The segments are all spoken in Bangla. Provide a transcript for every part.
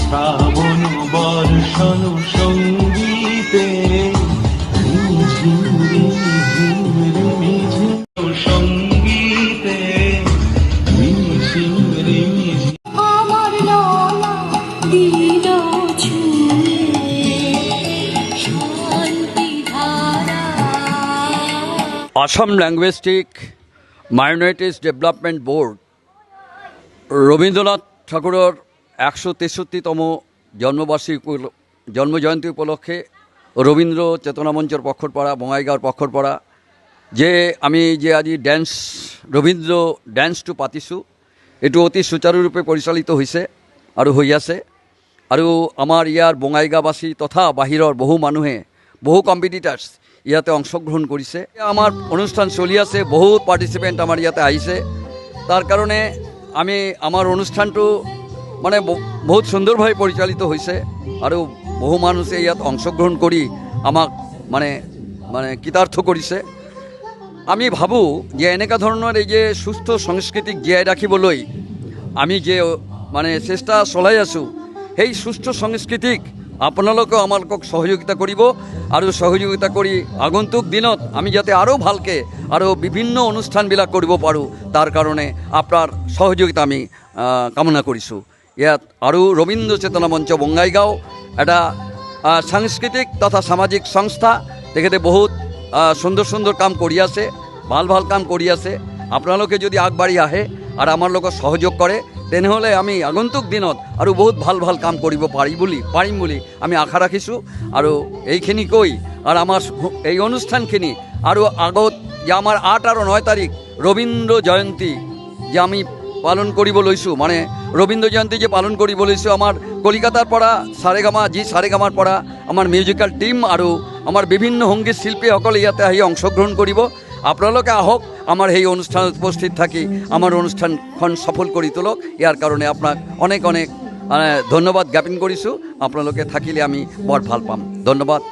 শ্রাবণ বর্ষণ সঙ্গীতে সঙ্গীতে আমার লালা দিল Assam linguistic minorities development board Rabindranath ঠাকুরের 163তম জন্মজয়ন্তী উপলক্ষে রবীন্দ্র চেতনা মঞ্চের পক্ষরপাড়া বঙাইগাঁওর পক্ষরপাড়া যে আমি যে আজি ড্যান্স রবীন্দ্র ড্যান্স টু পাতিছোঁ এটু অতি সুচাৰুৰূপে পৰিচালিত হৈছে আৰু হৈ আছে আৰু আমাৰ ইয়াৰ বঙাইগাঁওবাসী তথা বাহিৰৰ বহু মানুহে বহু কম্পিটিটাৰ্ছ ইয়াতে অংশগ্ৰহণ কৰিছে। আমাৰ অনুষ্ঠান চলি আছে, বহুত পাৰ্টিচিপেণ্ট আমাৰ ইয়াতে আহিছে। তাৰ কাৰণে আমি আমাৰ অনুষ্ঠানটো মানে বহুত সুন্দৰভাৱে পৰিচালিত হৈছে আৰু বহু মানুহে ইয়াত অংশগ্ৰহণ কৰি আমাক মানে মানে কৃতাৰ্থ কৰিছে। আমি ভাবোঁ যে এনেকুৱা ধৰণৰ এই যে সুস্থ সংস্কৃতিক জীয়াই ৰাখিবলৈ আমি যে মানে চেষ্টা চলাই আছোঁ, সেই সুস্থ সংস্কৃতিক আপোনালোকেও আমালোকক সহযোগিতা কৰিব আৰু সহযোগিতা কৰি আগন্তুক দিনত আমি যাতে আৰু ভালকৈ আৰু বিভিন্ন অনুষ্ঠানবিলাক কৰিব পাৰোঁ তাৰ কাৰণে আপোনাৰ সহযোগিতা আমি কামনা কৰিছোঁ। ইয়াত আৰু রবীন্দ্র চেতনা মঞ্চ বঙাইগাঁও এটা সাংস্কৃতিক তথা সামাজিক সংস্থা, তেখেতে বহুত সুন্দর সুন্দর কাম কৰি আছে, ভাল ভাল কাম কৰি আছে। আপোনালোকে যদি আগবাঢ়ি আহে আৰু আমাৰ লগত সহযোগ কৰে তেনেহ'লে আমি আগন্তুক দিনত আৰু বহুত ভাল ভাল কাম কৰিব পাৰিম বুলি আমি আশা ৰাখিছোঁ। আৰু এইখিনি কৈ আৰু আমাৰ এই অনুষ্ঠানখিনি আৰু আগত যে আমাৰ 8 আৰু 9 তাৰিখ রবীন্দ্র জয়ন্তী যে আমি পালন কৰিব লৈছোঁ, মানে রবীন্দ্র জয়ন্তী যে পালন কৰিব লৈছোঁ, আমাৰ কলিকাতাৰ পৰা সাৰেগামাৰ পৰা আমাৰ মিউজিকেল টিম আৰু আমাৰ বিভিন্ন সংগীত শিল্পীসকলে ইয়াতে আহি অংশগ্ৰহণ কৰিব। আপোনালোকে আহক, আমাৰ সেই অনুষ্ঠানত উপস্থিত থাকি আমাৰ অনুষ্ঠানখন সফল কৰি তোলক। ইয়াৰ কাৰণে আপোনাক অনেক অনেক ধন্যবাদ জ্ঞাপন কৰিছোঁ। আপোনালোকে থাকিলে আমি বৰ ভাল পাম। ধন্যবাদ।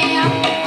Yeah.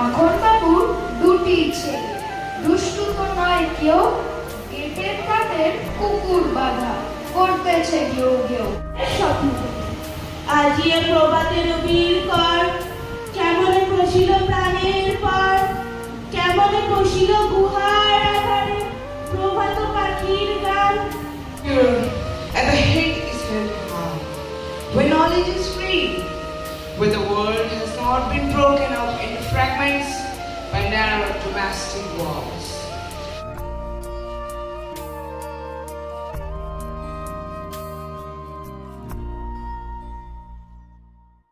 মাখন বাবুর দুটি ছেলে, দুষ্টু তো নয় কেউ, গেটের কাঠের কুকুর বাঁধা করতেছে ঘেউ ঘেউ। স্বপ্ন আজিয়ে প্রভাতে রবির কর, কেমনে বসিল প্রাণের পর, কেমনে বসিল গুহার আধারে প্রভাত পাখির গান। And the head is held high, where knowledge is free, where the world has not been broken up into fragments by narrow domestic walls.